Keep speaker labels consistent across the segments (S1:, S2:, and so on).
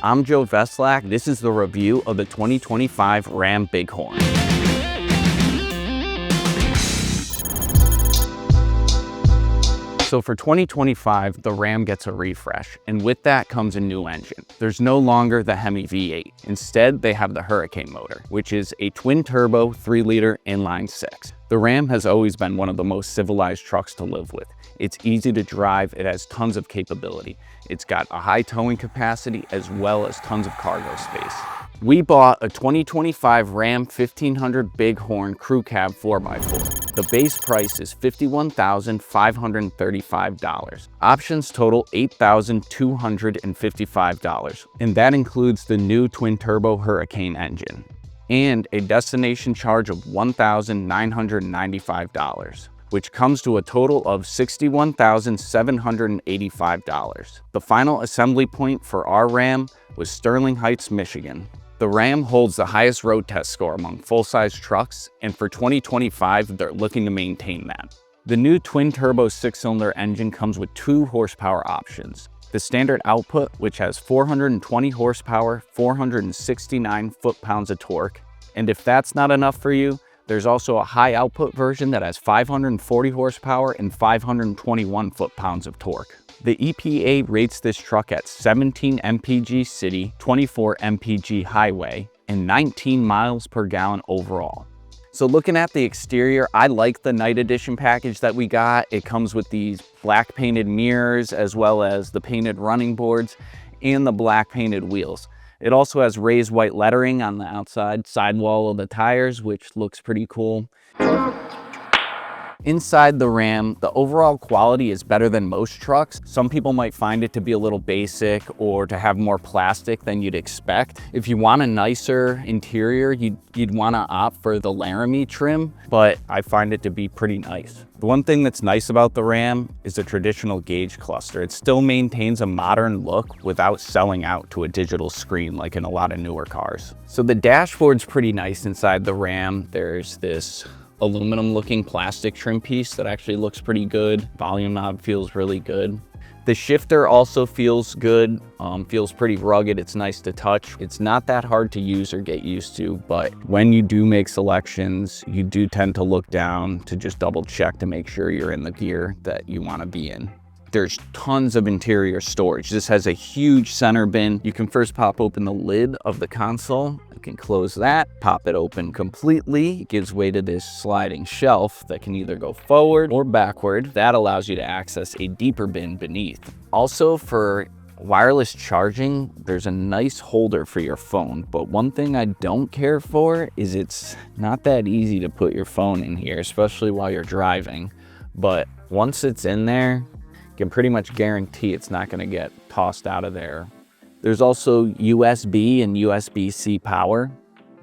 S1: I'm Joe Veslak. This is the review of the 2025 Ram Bighorn. So for 2025, the Ram gets a refresh, and with that comes a new engine. There's no longer the Hemi V8. Instead, they have the Hurricane motor, which is a twin-turbo 3-liter inline-six. The Ram has always been one of the most civilized trucks to live with. It's easy to drive, it has tons of capability. It's got a high towing capacity as well as tons of cargo space. We bought a 2025 Ram 1500 Bighorn Crew Cab 4x4. The base price is $51,535. Options total $8,255, and that includes the new twin-turbo Hurricane engine and a destination charge of $1,995, which comes to a total of $61,785. The final assembly point for our Ram was Sterling Heights, Michigan. The Ram holds the highest road test score among full-size trucks, and for 2025, they're looking to maintain that. The new twin-turbo 6-cylinder engine comes with 2 horsepower options. The standard output, which has 420 horsepower, 469 foot-pounds of torque. And if that's not enough for you, there's also a high output version that has 540 horsepower and 521 foot-pounds of torque. The EPA rates this truck at 17 mpg city, 24 mpg highway, and 19 miles per gallon overall. So looking at the exterior, I like the Night Edition package that we got. It comes with these black painted mirrors as well as the painted running boards and the black painted wheels. It also has raised white lettering on the outside sidewall of the tires, which looks pretty cool. Inside the Ram, the overall quality is better than most trucks. Some people might find it to be a little basic or to have more plastic than you'd expect. If you want a nicer interior, you'd want to opt for the Laramie trim, but I find it to be pretty nice. The one thing that's nice about the Ram is the traditional gauge cluster. It still maintains a modern look without selling out to a digital screen like in a lot of newer cars. So the dashboard's pretty nice inside the Ram. There's this aluminum looking plastic trim piece that actually looks pretty good. Volume knob feels really good. The shifter also feels good, feels pretty rugged. It's nice to touch. It's not that hard to use or get used to, but when you do make selections, you do tend to look down to just double check to make sure you're in the gear that you want to be in. There's tons of interior storage. This has a huge center bin. You can first pop open the lid of the console. You can close that, pop it open completely. It gives way to this sliding shelf that can either go forward or backward. That allows you to access a deeper bin beneath. Also, for wireless charging, there's a nice holder for your phone, but one thing I don't care for is it's not that easy to put your phone in here, especially while you're driving. But once it's in there, can pretty much guarantee it's not going to get tossed out of there. There's also USB and USB-C power.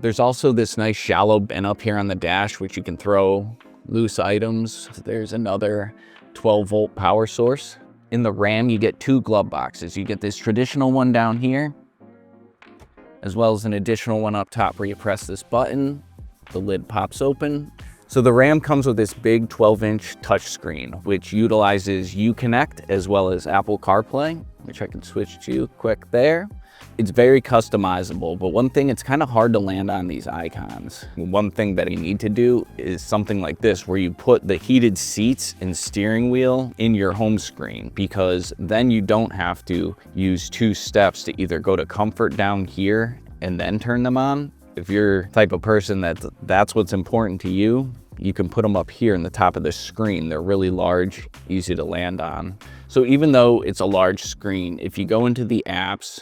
S1: There's also this nice shallow bin up here on the dash, which you can throw loose items. There's another 12-volt power source. In the Ram, you get 2 glove boxes. You get this traditional one down here, as well as an additional one up top where you press this button, the lid pops open. So the Ram comes with this big 12-inch touchscreen, which utilizes Uconnect as well as Apple CarPlay, which I can switch to quick there. It's very customizable, but one thing, it's kind of hard to land on these icons. One thing that you need to do is something like this, where you put the heated seats and steering wheel in your home screen, because then you don't have to use 2 steps to either go to comfort down here and then turn them on. If you're the type of person that's what's important to you, you can put them up here in the top of the screen. They're really large, easy to land on. So even though it's a large screen, if you go into the apps,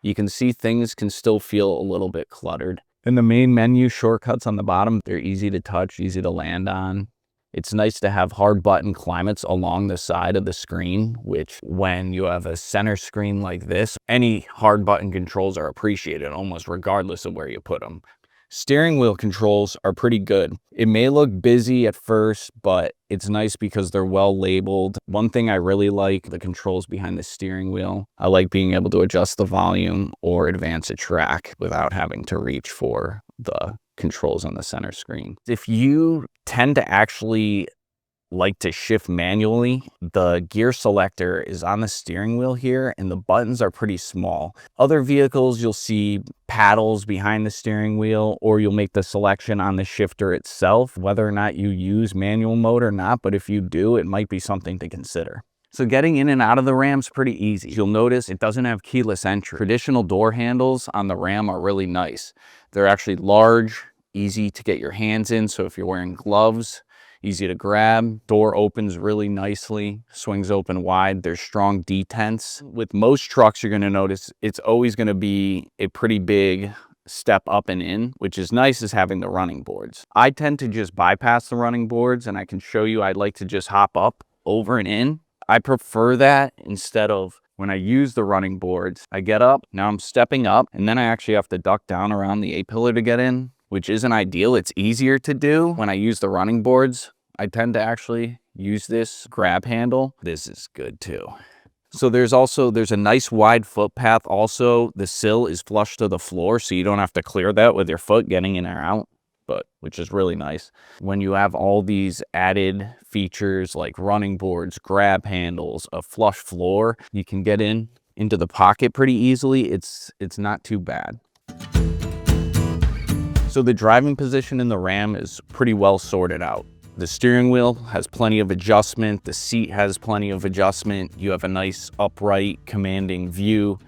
S1: you can see things can still feel a little bit cluttered. And the main menu shortcuts on the bottom, they're easy to touch, easy to land on. It's nice to have hard button climates along the side of the screen, which when you have a center screen like this, any hard button controls are appreciated almost regardless of where you put them. Steering wheel controls are pretty good. It may look busy at first, but it's nice because they're well labeled. One thing I really like, the controls behind the steering wheel. I like being able to adjust the volume or advance a track without having to reach for the controls on the center screen. If you tend to actually like to shift manually, the gear selector is on the steering wheel here and the buttons are pretty small. Other vehicles, you'll see paddles behind the steering wheel, or you'll make the selection on the shifter itself, whether or not you use manual mode or not, but if you do, it might be something to consider. So getting in and out of the Ram's pretty easy. You'll notice it doesn't have keyless entry. Traditional door handles on the Ram are really nice. They're actually large, easy to get your hands in, so if you're wearing gloves, easy to grab. Door opens really nicely, swings open wide. There's strong detents. With most trucks, you're gonna notice it's always gonna be a pretty big step up and in, which is nice as having the running boards. I tend to just bypass the running boards, and I can show you I'd like to just hop up, over and in. I prefer that instead of when I use the running boards. I get up, now I'm stepping up, and then I actually have to duck down around the A-pillar to get in, which isn't ideal. It's easier to do when I use the running boards. I tend to actually use this grab handle. This is good too. So there's a nice wide footpath. Also, the sill is flush to the floor, so you don't have to clear that with your foot getting in or out, which is really nice. When you have all these added features like running boards, grab handles, a flush floor, you can get into the pocket pretty easily. It's not too bad. So the driving position in the Ram is pretty well sorted out. The steering wheel has plenty of adjustment. The seat has plenty of adjustment. You have a nice upright, commanding view.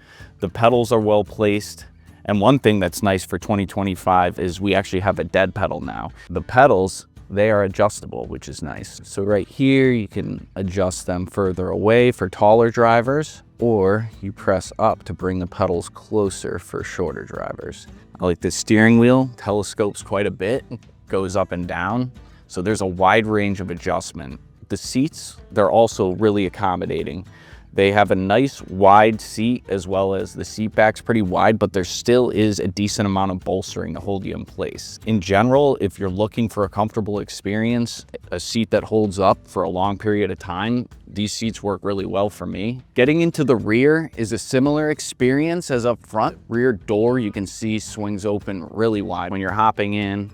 S1: The pedals are well placed. And one thing that's nice for 2025 is we actually have a dead pedal now. The pedals, they are adjustable, which is nice. So right here, you can adjust them further away for taller drivers, or you press up to bring the pedals closer for shorter drivers. I like the steering wheel, telescopes quite a bit, goes up and down. So there's a wide range of adjustment. The seats, they're also really accommodating. They have a nice wide seat, as well as the seat back's pretty wide, but there still is a decent amount of bolstering to hold you in place. In general, if you're looking for a comfortable experience, a seat that holds up for a long period of time, these seats work really well for me. Getting into the rear is a similar experience as up front. Rear door, you can see, swings open really wide. When you're hopping in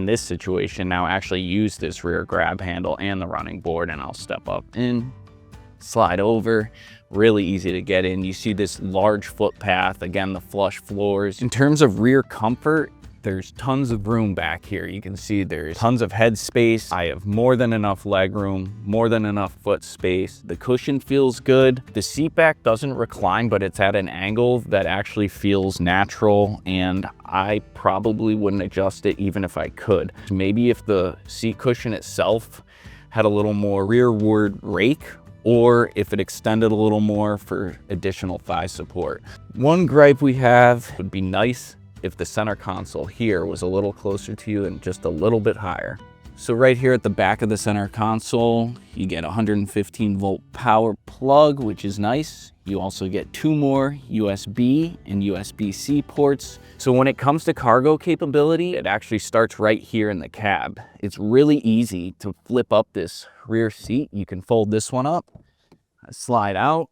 S1: this situation now actually use this rear grab handle and the running board, and I'll step up in, slide over, really easy to get in. You see this large footpath, again, the flush floors. In terms of rear comfort, there's tons of room back here. You can see there's tons of head space. I have more than enough leg room, more than enough foot space. The cushion feels good. The seat back doesn't recline, but it's at an angle that actually feels natural, and I probably wouldn't adjust it even if I could. Maybe if the seat cushion itself had a little more rearward rake, or if it extended a little more for additional thigh support. One gripe we have would be nice if the center console here was a little closer to you and just a little bit higher. So right here at the back of the center console, you get a 115 volt power plug, which is nice. You also get 2 more USB and USB-C ports. So when it comes to cargo capability, it actually starts right here in the cab. It's really easy to flip up this rear seat. You can fold this one up, slide out.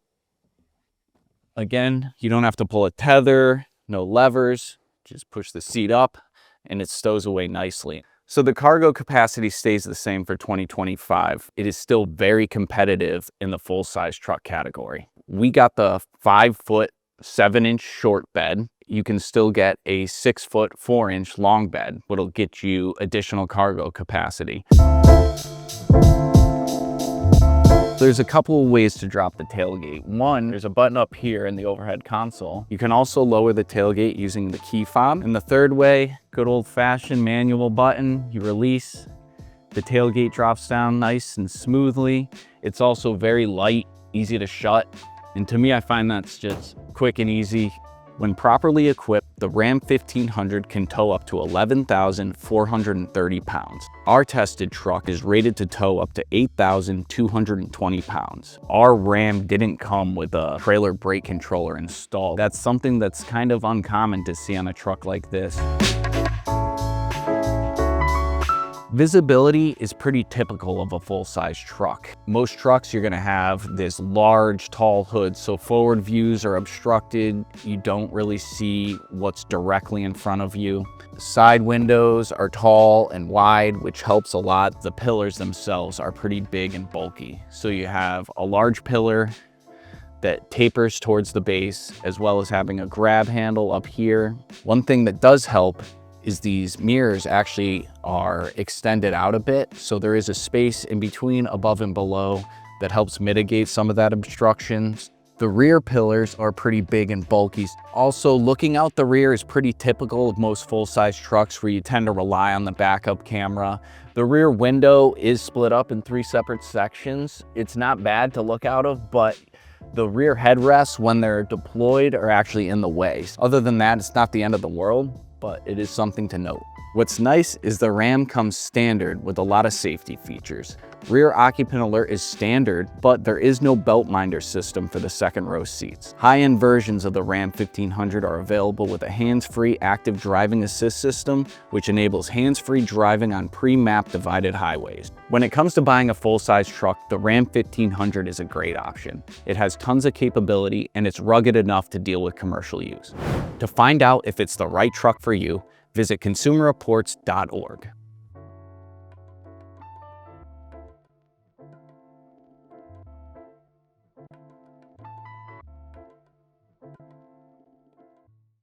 S1: Again, you don't have to pull a tether, no levers. Just push the seat up and it stows away nicely. So the cargo capacity stays the same for 2025. It is still very competitive in the full-size truck category. We got the 5-foot, 7-inch short bed. You can still get a 6-foot, 4-inch long bed, which will get you additional cargo capacity. There's a couple of ways to drop the tailgate. One, there's a button up here in the overhead console. You can also lower the tailgate using the key fob. And the third way, good old-fashioned manual button. You release, the tailgate drops down nice and smoothly. It's also very light, easy to shut. And to me, I find that's just quick and easy. When properly equipped, the Ram 1500 can tow up to 11,430 pounds. Our tested truck is rated to tow up to 8,220 pounds. Our Ram didn't come with a trailer brake controller installed. That's something that's kind of uncommon to see on a truck like this. Visibility is pretty typical of a full-size truck. Most trucks, you're gonna have this large, tall hood, so forward views are obstructed. You don't really see what's directly in front of you. Side windows are tall and wide, which helps a lot. The pillars themselves are pretty big and bulky. So you have a large pillar that tapers towards the base, as well as having a grab handle up here. One thing that does help is these mirrors actually are extended out a bit. So there is a space in between above and below that helps mitigate some of that obstruction. The rear pillars are pretty big and bulky. Also, looking out the rear is pretty typical of most full-size trucks where you tend to rely on the backup camera. The rear window is split up in 3 separate sections. It's not bad to look out of, but the rear headrests, when they're deployed, are actually in the way. Other than that, it's not the end of the world, but it is something to note. What's nice is the Ram comes standard with a lot of safety features. Rear occupant alert is standard, but there is no belt minder system for the second row seats. High-end versions of the Ram 1500 are available with a hands-free active driving assist system, which enables hands-free driving on pre-map divided highways. When it comes to buying a full-size truck, the Ram 1500 is a great option. It has tons of capability and it's rugged enough to deal with commercial use. To find out if it's the right truck for you, visit consumerreports.org.